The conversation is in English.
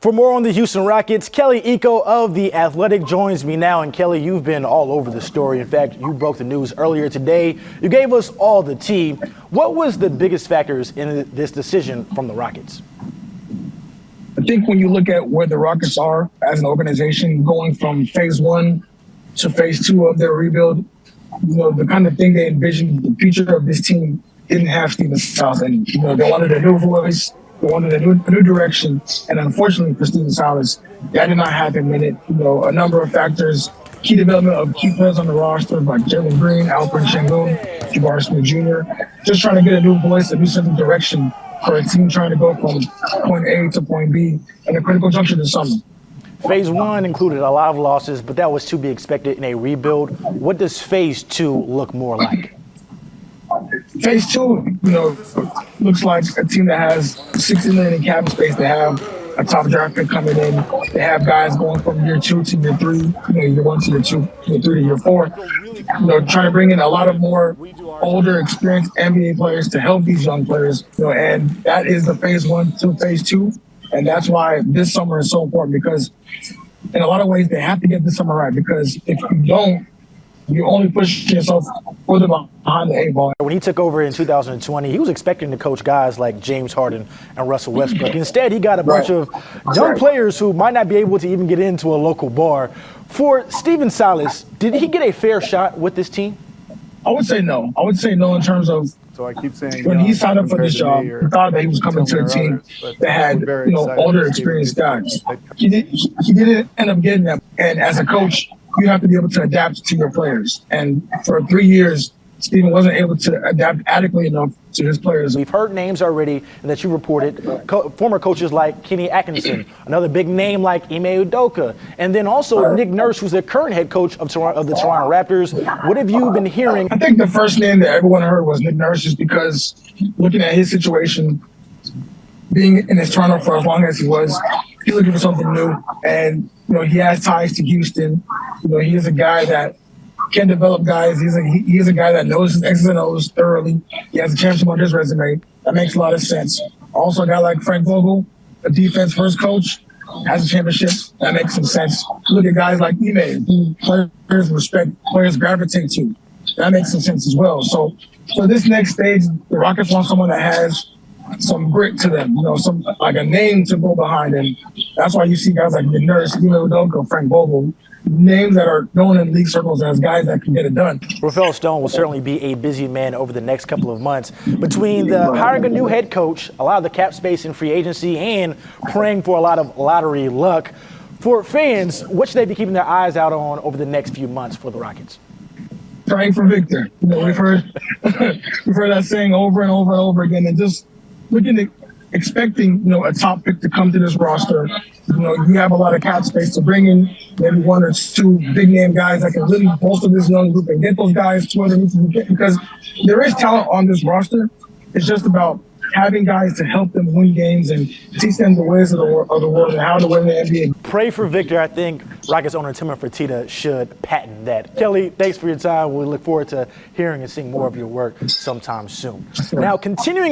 For more on the Houston Rockets, Kelly Iko of The Athletic joins me now. And Kelly, you've been all over the story. In fact, you broke the news earlier today. You gave us all the tea. What was the biggest factors in this decision from the Rockets? I think when you look at where the Rockets are as an organization, going from phase 1 to phase 2 of their rebuild, the kind of thing they envisioned, the future of this team didn't have Stephen Silas. And, they wanted a new voice. They wanted a new direction, and unfortunately for Stephen Silas, that did not happen. And a number of factors, key development of key players on the roster like Jalen Green, Alfred Şengün, Jabari Smith Jr., just trying to get a new voice, a new sense of direction for a team trying to go from point A to point B in a critical juncture this summer. Phase 1 included a lot of losses, but that was to be expected in a rebuild. What does phase 2 look more like? Phase 2, looks like a team that has $60 million in cap space. They have a top draft pick coming in. They have guys going from year 2 to year 3, year 1 to year 2, year 3 to year 4. Trying to bring in a lot of more older, experienced NBA players to help these young players. And that is the phase 1 to phase 2. And that's why this summer is so important, because in a lot of ways they have to get this summer right, because if you don't, you only push yourself further behind the 8 ball. When he took over in 2020, he was expecting to coach guys like James Harden and Russell Westbrook. Instead, he got a bunch of young players who might not be able to even get into a local bar. For Stephen Silas, did he get a fair shot with this team? I would say no. I would say no in terms of, so I keep saying, when he signed up for this job, he thought that he was coming to a team that had, older, experienced guys. He didn't end up getting that. And as a coach, you have to be able to adapt to your players. And for 3 years, Stephen wasn't able to adapt adequately enough to his players. We've heard names already that you reported, former coaches like Kenny Atkinson, another big name like Ime Udoka, and then also Nick Nurse, who's the current head coach of the Toronto Raptors. What have you been hearing? I think the first name that everyone heard was Nick Nurse, just because looking at his situation, being in his Toronto for as long as he was, he's looking for something new. And, he has ties to Houston. He is a guy that can develop guys. He is a guy that knows his X's and O's thoroughly. He has a championship on his resume. That makes a lot of sense. Also, a guy like Frank Vogel, a defense-first coach, has a championship. That makes some sense. Look at guys like Ime, who players respect, players gravitate to. That makes some sense as well. So this next stage, the Rockets want someone that has some grit to them, some like a name to go behind. And that's why you see guys like Nick Nurse, Ime Udoka, Frank Vogel, names that are known in league circles as guys that can get it done. Rafael Stone will certainly be a busy man over the next couple of months. Between the hiring a new head coach, a lot of the cap space in free agency, and praying for a lot of lottery luck, for fans, what should they be keeping their eyes out on over the next few months for the Rockets? Praying for Victor. We've heard that saying over and over and over again, and just looking at expecting, a top pick to come to this roster. You have a lot of cap space to bring in maybe 1 or 2 big name guys that can really bolster this young group and get those guys to where they need to get, because there is talent on this roster. It's just about having guys to help them win games and teach them the ways of the world and how to win the NBA. Pray for Victor. I think Rockets owner Tim Fertitta should patent that. Kelly, thanks for your time. We look forward to hearing and seeing more of your work sometime soon. Now, continuing